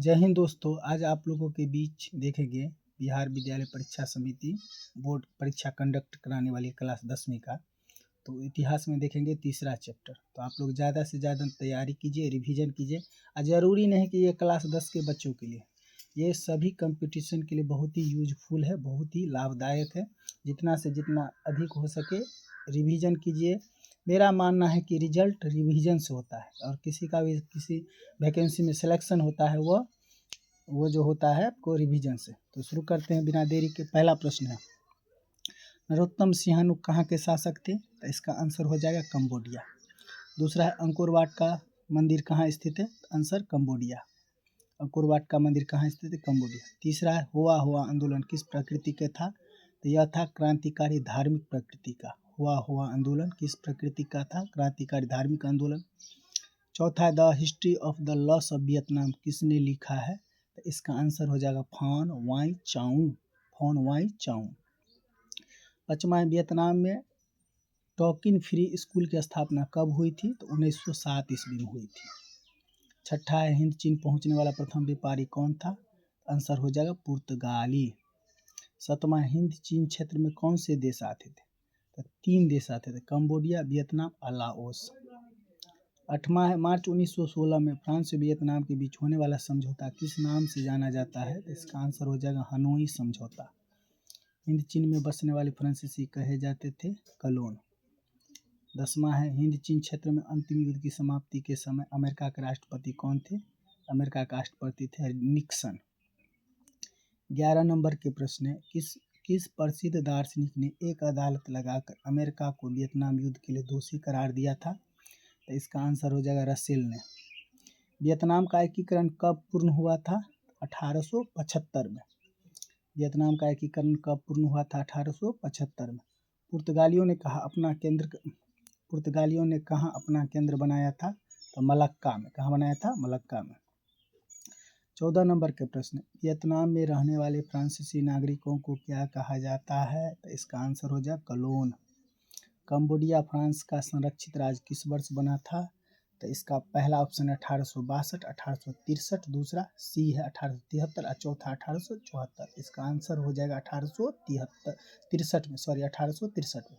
जय हिंद दोस्तों, आज आप लोगों के बीच देखेंगे बिहार विद्यालय परीक्षा समिति बोर्ड परीक्षा कंडक्ट कराने वाली क्लास 10वीं का। तो इतिहास में देखेंगे तीसरा चैप्टर। तो आप लोग ज़्यादा से ज़्यादा तैयारी कीजिए, रिवीजन कीजिए। ज़रूरी नहीं कि ये क्लास 10 के बच्चों के लिए, ये सभी कंपटीशन के लिए बहुत ही यूजफुल है, बहुत ही लाभदायक है। जितना से जितना अधिक हो सके रिवीजन कीजिए। मेरा मानना है कि रिजल्ट रिवीजन से होता है, और किसी का भी किसी वैकेंसी में सिलेक्शन होता है वो जो होता है आपको रिवीजन से। तो शुरू करते हैं बिना देरी के। पहला प्रश्न है, नरोत्तम सिंहानुक कहाँ के शासक थे? तो इसका आंसर हो जाएगा कंबोडिया। दूसरा है, अंकोर वाट का मंदिर कहाँ स्थित है? Answer Cambodia. अंकोर वाट का मंदिर कहाँ स्थित है? कंबोडिया। तीसरा है, हुआ हुआ आंदोलन किस प्रकृति का था? तो यह था क्रांतिकारी धार्मिक प्रकृति का। हुआ आंदोलन किस प्रकृति का था? क्रांतिकारी धार्मिक आंदोलन। चौथा है, the history of the loss of Vietnam किसने लिखा है? तो इसका आंसर हो जाएगा फॉन वाई चाउ। पांचवा है, वियतनाम में टॉकिन फ्री स्कूल की स्थापना कब हुई थी? तो 1907 ईस्वी में हुई थी। छठा है, हिंद चीन पहुंचने वाला प्रथम व्यापारी कौन था? आंसर हो जाएगा पुर्तगाली। सातवां, हिंद चीन क्षेत्र में कौन से देश आते थे? तो 3 देश आते थे, कंबोडिया, वियतनाम और लाओस। आठवां है, मार्च 1916 में फ्रांस और वियतनाम के बीच होने वाला समझौता किस नाम से जाना जाता है? तो इसका आंसर हो जाएगा हनोई समझौता। हिंद चीन में बसने वाले फ्रांसीसी कहे जाते थे कलोन। 10वां है, हिंद चीन क्षेत्र में अंतिम युद्ध की समाप्ति के समय अमेरिका के राष्ट्रपति कौन थे? अमेरिका के राष्ट्रपति थे निक्सन। 11 नंबर के प्रश्न है, किस प्रसिद्ध दार्शनिक ने एक अदालत लगाकर अमेरिका को वियतनाम युद्ध के लिए दोषी करार दिया था? तो इसका आंसर हो जाएगा रसेल ने। वियतनाम का एकीकरण कब पूर्ण हुआ था? 1875 में। वियतनाम का एकीकरण कब पूर्ण हुआ था? 1875 में। पुर्तगालियों ने कहाँ अपना केंद्र बनाया था? तो मलक्का में। कहाँ बनाया था? मलक्का में। 14 नंबर के प्रश्न, वियतनाम में रहने वाले फ्रांसीसी नागरिकों को क्या कहा जाता है? तो इसका आंसर हो जाए कलोन। कंबोडिया फ्रांस का संरक्षित राज्य किस वर्ष बना था? तो इसका पहला ऑप्शन है 1862, 1863, दूसरा सी है 1873 और चौथा 1874। इसका आंसर हो जाएगा 1863 में।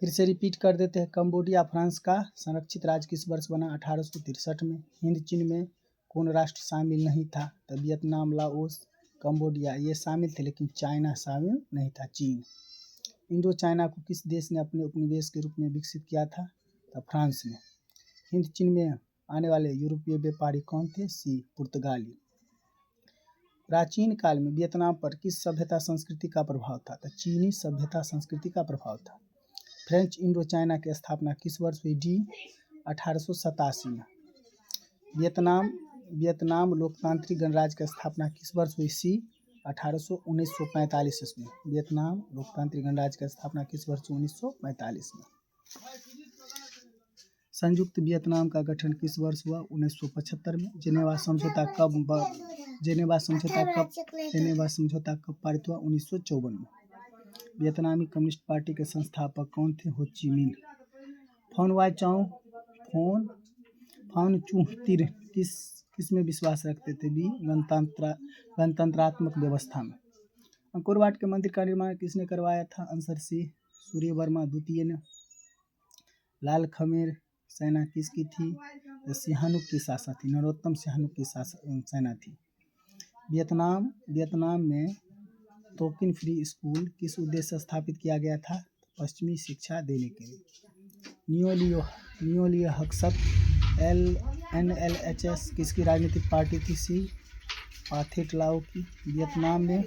फिर से रिपीट कर देते हैं, कंबोडिया फ्रांस का संरक्षित राज्य किस वर्ष बना? 1863 में। हिंद चीन में कौन राष्ट्र शामिल नहीं था? तो वियतनाम, लाओस, कंबोडिया ये शामिल थे, लेकिन चाइना शामिल नहीं था, चीन। इंडो चाइना को किस देश ने अपने उपनिवेश के रूप में विकसित किया था? तो फ्रांस ने। हिंद चीन में आने वाले यूरोपीय व्यापारी कौन थे? सी, पुर्तगाली। प्राचीन काल में वियतनाम पर किस सभ्यता संस्कृति का प्रभाव था? तो चीनी सभ्यता संस्कृति का प्रभाव था। फ्रेंच इंडो चाइना की स्थापना किस वर्ष हुई? डी, 1887 में। वियतनाम लोकतांत्रिक गणराज्य की स्थापना किस वर्ष हुई? सी, 1945 ईस्वी में। वियतनाम लोकतांत्रिक गणराज्य की स्थापना किस वर्ष? 1945 में। संयुक्त वियतनाम का गठन किस वर्ष हुआ? 1975 में। जेनेवा समझौता कब पारित हुआ? 1954 में। वियतनामी कम्युनिस्ट पार्टी के संस्थापक कौन थे? हो ची मिन्ह। फोन चूह तिर किस में विश्वास रखते थे? बी, गणतंत्रात्मक व्यवस्था में। अंकोर वाट के मंदिर का निर्माण किसने करवाया था? आंसर सी, सूर्यवर्मा द्वितीय ने। लाल खमेर सेना किसकी थी? सिंहानुक की शासक थी, नरोत्तम सिंहानुक की सेना थी। वियतनाम में टोकिन फ्री स्कूल किस उद्देश्य से स्थापित किया गया था? पश्चिमी शिक्षा देने के लिए। नियोलियो हक्सप NLHS किसकी राजनीतिक पार्टी थी? सी, पाथेट लाओ की। वियतनाम में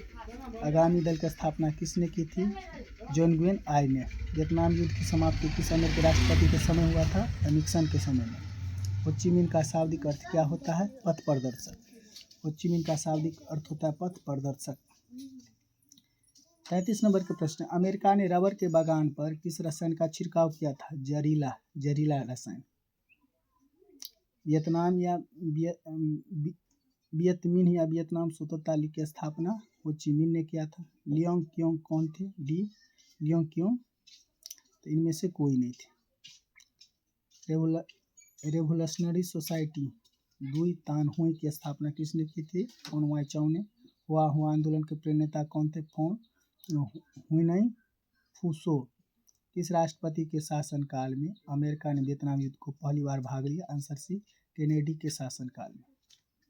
आगामी दल की स्थापना किसने की थी? जॉन ग्वेन आई ने। वियतनाम युद्ध की समाप्ति किस अमेरिकी राष्ट्रपति के समय हुआ था? निक्सन के समय में। हो ची मिन्ह का शाब्दिक अर्थ क्या होता है? पथ प्रदर्शक। हो ची मिन्ह का शाब्दिक अर्थ होता है पथ प्रदर्शक। 33 नंबर के प्रश्न, अमेरिका ने रबर के बागान पर किस रसायन का छिड़काव किया था? जहरीला रसायन। वियतनाम स्वतंत्रता लीग की स्थापना हो ची मिन्ह ने किया था। लियोंग क्योंग कौन थे? D, Leong Kyung. तो इनमें से कोई नहीं थे। रेवोल्यूशनरी सोसाइटी दुई तान हुई की स्थापना किसने की थी? फोन वाई चाउ ने। हुआ आंदोलन के प्रणेता कौन थे? फोन हुइनई फूसो। किस राष्ट्रपति के शासनकाल में अमेरिका ने वियतनाम युद्ध को पहली बार भाग लिया? आंसर सी, केनेडी के शासनकाल में।